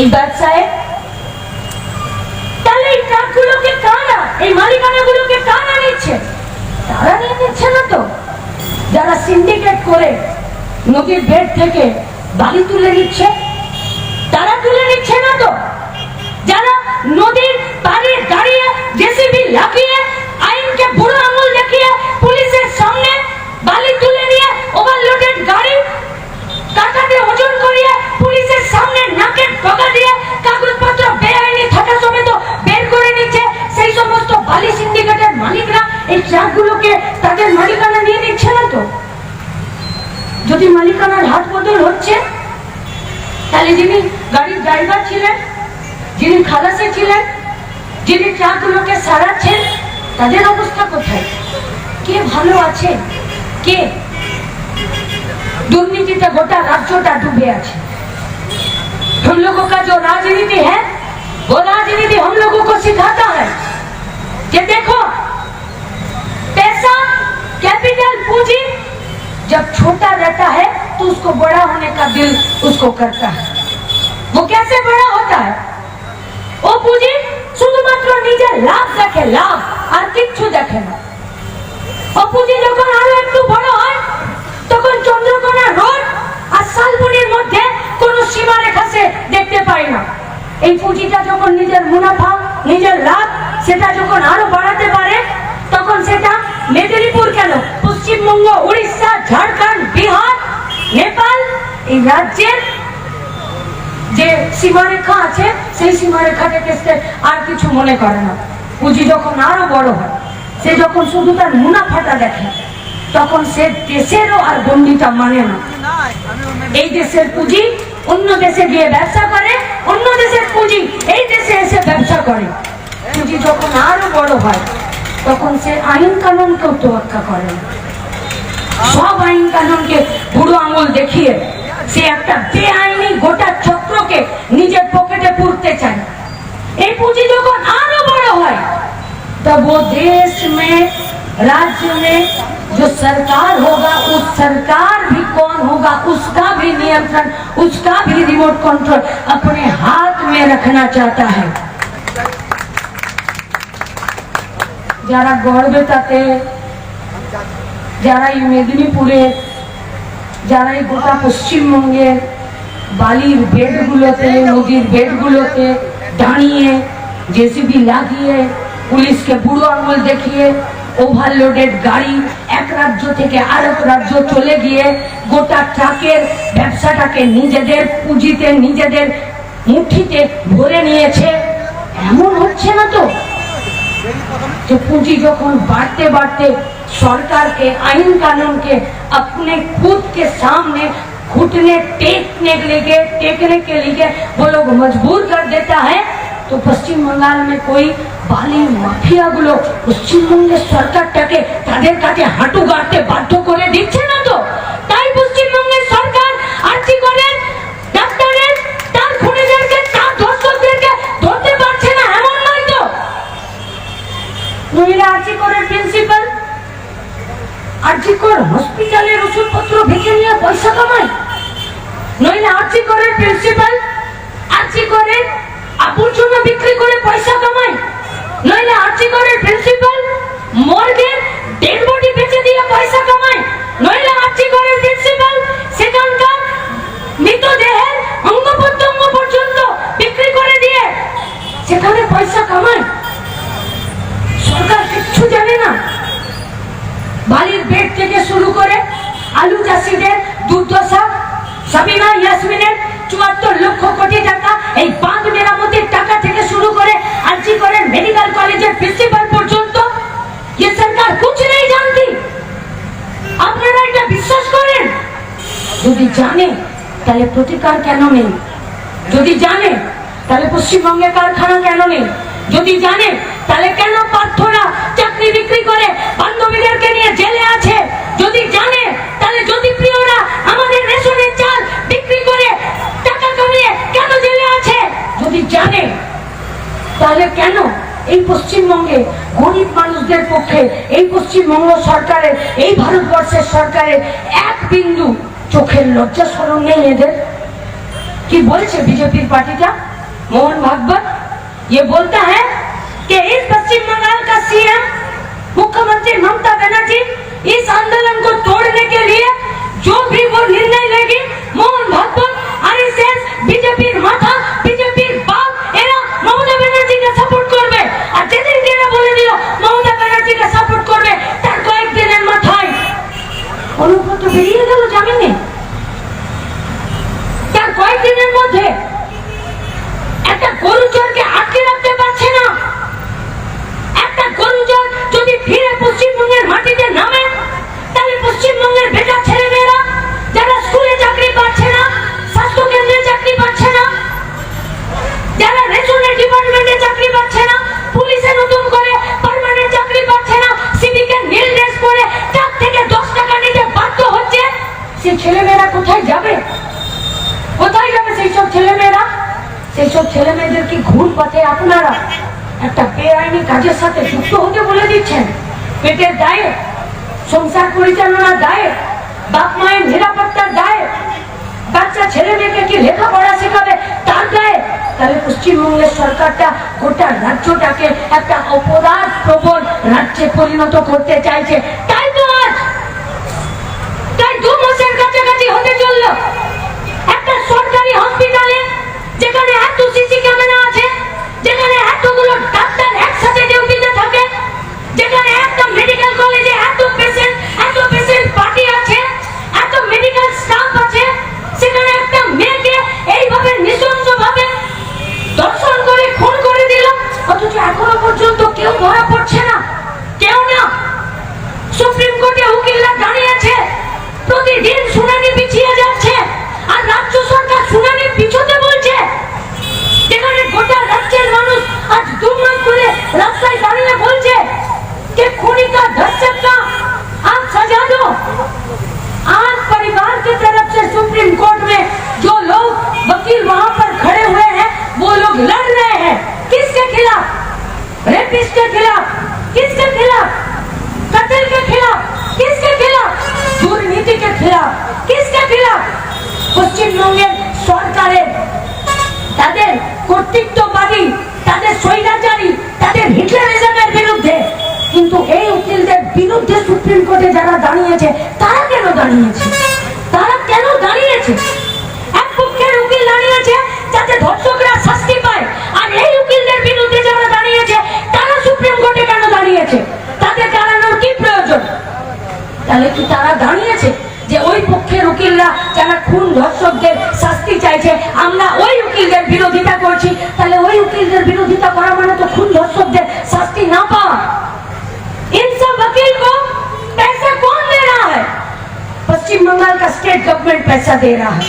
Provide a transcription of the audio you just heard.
এই ব্যবসায়। তাহলে এই ট্রাকগুলোকে কারা, এই মালিকানাগুলোকে কারা নিচ্ছে? তারা নিয়ে নিচ্ছে না তো। যারা সিন্ডিকেট করে নদীর বেড থেকে বালি তুলে নিচ্ছে, তারা তুলে নিচ্ছে না তো। যারা নদীর পাড়ে দাঁড়িয়ে জেসিবি লাগিয়ে আইনকে বুড়ো আঙুল দেখিয়ে পুলিশের সামনে বালি তুলে নিয়ে ওভারলোডেড গাড়ি কাঁটাতে ওজন করিয়ে পুলিশের সামনে নাকের ডগা দিয়ে কাগজপত্র বেআইনি থাকা সমেত বের করে নিচ্ছে, সেই সমস্ত বালি সিন্ডিকেটের মালিকরা এই ট্রাকগুলোকে তাদের মালিকানা নিয়ে নিচ্ছে না তো। যদি মালিকানার হাত বদল হচ্ছে, তাহলে যিনি গাড়ির ড্রাইভার ছিলেন, যিনি খালাসে ছিলেন, যিনি ট্রাকগুলোকে সারাচ্ছেন, তাদের অবস্থা কোথায়? কে ভালো আছে? কে? दुर्नीति गोटा राज्यटा डूबे আছে। हम लोगों का जो राजनीति है, वो राजनीति हम लोगों को सिखाता है कि देखो, पैसा, कैपिटल, पूंजी जब छोटा रहता है तो उसको बड़ा होने का दिल उसको करता है। वो कैसे बड़ा होता है? वो पूंजी শুধুমাত্র নিজের লাভ দেখে, লাভ আর কিচ্ছু দেখে না। ও পুঁজি যখন আরো একটু বড় হয়, তখন চন্দ্রকোনা রোড আর শালবনির মধ্যে কোনো সীমারেখা সে দেখতে পায় না। এই পুঁজিটা যখন নিজের মুনাফা, নিজের লাভ সেটা যখন আরো বাড়াতে পারে, তখন সেটা মেদিনীপুর কেন, পশ্চিমবঙ্গ, উড়িষ্যা, ঝাড়খণ্ড, বিহার, নেপাল, এই রাজ্যের যে সীমারেখা আছে সেই সীমারেখাটাকে সে আর কিছু মনে করে না। পুঁজি যখন আরো বড় হয়, সে যখন শুধু তার মুনাফাটা দেখে, তখন সে দেশেরও আর গণ্ডিটা মানে না। এই দেশের পুঁজি অন্য দেশে গিয়ে ব্যবসা করে, অন্য দেশের পুঁজি এই দেশে এসে ব্যবসা করে। পুঁজি যখন আরো বড় হয়, তখন সে আইন কানুনকেও তোয়াক্কা করে না। সব আইন কানুনকে বুড়ো আঙুল দেখিয়ে সে একটা বেআইনি গোটা চক্রকে নিজের পকেটে পুরতে চায়। এই পুঁজি যখন আরো বড় হয়, तब वो देश में, राज्य में जो सरकार होगा, उस सरकार भी कौन होगा, उसका भी नियंत्रण, उसका भी रिमोट कंट्रोल अपने हाथ में रखना चाहता है। যারা গড়বেতাতে, যারা এই মেদিনীপুরে, যারা এই গোটা পশ্চিমবঙ্গের বালির বেডগুলোতে, নদীর বেডগুলোতে দাঁড়িয়ে জেসিবি লাগিয়ে পুলিশকে বুড়ো আঙুল দেখিয়ে ওভারলোডেড গাড়ি এক রাজ্য থেকে আরেক রাজ্য চলে গিয়ে গোটা ট্রাকের ব্যবসাটাকে নিজেদের পুঁজিতে, নিজেদের মুঠিতে ভরে নিয়েছে, এমন হচ্ছে না তো যে পুঁজি যখন বাড়তে বাড়তে सरकार के आइन कानून के अपने खुद के सामने घुटने टेकने के लिए वो लोग मजबूर कर देता है, तो पश्चिम बंगाल में कोई बाली माफिया गुलो पश्चिम बंगे सरकारটাকে তাদের কাছে হাঁটু গাড়তে বাধ্য করে দিচ্ছে না তো। তাই পশ্চিমবঙ্গের সরকার আর্জি করে ডাক্তারের তার খুনিদেরকে তার দর্শকদেরকে ধরতে পারছে না, এমন নয় তো। নইলে আর্জি করে প্রিন্সিপাল আর্জি করে হসপিটালের ওষুধপত্র বেচে নিয়ে পয়সা কামায়, নইলে আর্জি করে প্রিন্সিপাল আর্জি করে আবর্জনা বিক্রি করে পয়সা কামায়, নইলে আর্জি করে প্রিন্সিপাল মর্গে ডেড বডি বেচে দিয়ে পয়সা কামায়, নইলে আর্জি করে প্রিন্সিপাল সেখানকার মৃতদেহের অঙ্গ প্রত্যঙ্গ পর্যন্ত বিক্রি করে দিয়ে সেখানে পয়সা কামায়। সরকার কিচ্ছু জানে না। বালির বেড থেকে শুরু করে আলু চাষিদের দুর্দশা, সাবিনা ইয়াসমিনের ৭৪ লক্ষ কোটি টাকা এই বাঁধ মেরামতির টাকা থেকে শুরু করে আরজি করেন মেডিকেল কলেজের প্রিন্সিপাল পর্যন্ত, ये सरकार कुछ नहीं जानती। আপনারা এটা বিশ্বাস করেন? যদি জানে তাহলে প্রতিকার কেন নেই? যদি জানে তাহলে পশ্চিমবঙ্গে কারখানা কেন নেই? যদি জানে তাহলে কেন পার্থরা চাকরি বিক্রি করে বান্ধবীদেরকে নিয়ে জেলে আছে? যদি জানে তাহলে জ্যোতিপ্রিয়রা আমাদের রেশনের চাল বিক্রি করে টাকা কামিয়ে কেন জেলে আছে? যদি জানে তাহলে কেন এই পশ্চিমবঙ্গে গরিব মানুষদের পক্ষে এই পশ্চিমবঙ্গ সরকারের, এই ভারতবর্ষের সরকারের এক বিন্দু চোখের লজ্জা শরম নেই এদের? कि बोलছে बीजेपी पार्टी का मोहन भागवत ये बोलता है कि इस पश्चिम बंगाल का सीएम मुख्यमंत्री ममता बनर्जी इस आंदोलन को तोड़ने के लिए जो भी वो निर्णय लेगी मोहन भागवत आरएसएस बीजेपी माथा बीजेपी बाप एरा ममता बनर्जी का सपोर्ट करবে আর যেদিন এরা বলে দিল মমতা बनर्जी का सपोर्ट করবে তার কয়েকদিনের মাথায় অনুব্রত বেরিয়ে গেল জামিনে তার কয়েকদিনের মধ্যে একটা গরুচরকে আটকে রাখতে পারছে না একটা গরুচর যদি ফিরে পশ্চিমবঙ্গের মাটিতে নামে তাহলে পশ্চিমবঙ্গের বেটা ছেলেমেয়েরা যারা স্কুলে চাকরি পাচ্ছে না স্বাস্থ্য কেন্দ্রে চাকরি পাচ্ছে না যারা রেশনের ডিপার্টমেন্টে চাকরি পাচ্ছে না পুলিশে নতুন করে পার্মানেন্ট চাকরি পাচ্ছে না সিভিকের নীল ড্রেস পরে তার থেকে 10 টাকা নিতে বাধ্য হচ্ছে সেই ছেলেমেয়েরা কোথায় যাবে কোথায় যাবে সেই সব ছেলেমেয়েরা সেই সব ছেলেমেয়েদের কি ঘুর পথে আপনারা একটা বেআইনি কাজের সাথে যুক্ত হতে বলে দিচ্ছেন পেটের দায়ে সংসার পরিচালনার দায়ে বাপ মায়ের নিরাপত্তার দায়ে বাচ্চা ছেলে মেয়েকে কি লেখাপড়া শেখাবে তার দায়ে তাহলে পশ্চিমবঙ্গের সরকারটা গোটা রাজ্যটাকে একটা অপরাধ প্রবণ রাজ্যে পরিণত করতে চাইছে তাই তো আজ তাই 2 মাসের কাছাকাছি হতে চললো একটা সরকারি হসপিটালে যেখানে এত সিসি ক্যামেরা আছে যেখানে এতগুলো ডাক্তার একসাথে ডিউটিতে থাকে যেখানে একটা মেডিকেল কলেজে এত পেশেন্ট পার্টি আছে এত মেডিকেল স্টাফ আছে সেখানে একটা মেয়েকে এইভাবে নৃশংসভাবে দর্শন করে খুন করে দিল অথচ এখনো পর্যন্ত কেউ ধরা পড়ছে না কেউ না সুপ্রিম কোর্টে উকিলরা দাঁড়িয়েছে প্রতিদিন শুনানি পিছিয়ে যাচ্ছে আর রাজ্য সরকার শুনানি পিছোতে বলছে যেখানে গোটা রাজ্যের মানুষ আজ 2 মাস ধরে রাস্তায় দাঁড়িয়ে বলছে कि खूनी का धर्षक का आप सजा दो आज परिवार की तरफ से सुप्रीम कोर्ट में जो लोग वकील वहां पर खड़े हुए हैं वो लोग लड़ रहे हैं किसके खिलाफ रेपिस्ट के खिलाफ किसके खिलाफ कत्ल के खिलाफ किसके खिलाफ दुर्नीति के खिलाफ किसके खिलाफ পশ্চিমবঙ্গের সরকারের তাদের কর্তৃত্ববাদী তাদের স্বৈরাচারী তাদের হিটলারিজমের বিরুদ্ধে কিন্তু এই উকিলদের বিরুদ্ধে সুপ্রিম কোর্টে যারা দাঁড়িয়েছে তারা কেন দাঁড়িয়েছে এক পক্ষের উকিল দাঁড়িয়েছে যাতে ধর্ষকরা শাস্তি পায় আর এই উকিলদের বিরুদ্ধে যারা দাঁড়িয়েছে তারা সুপ্রিম কোর্টে কেন দাঁড়িয়েছে তাদের দাঁড়ানোর কি প্রয়োজন তাহলে কি তারা দাঁড়িয়েছে যে ওই পক্ষের উকিলরা যারা খুন ধর্ষকদের শাস্তি চাইছে আমরা ওই উকিলদের বিরোধিতা করছি তাহলে ওই উকিলদের বিরোধিতা করা মানে তো খুন ধর্ষকদের শাস্তি না পাওয়া इन सब वकील को पैसा कौन दे रहा है पश्चिम बंगाल का स्टेट गवर्नमेंट पैसा दे रहा है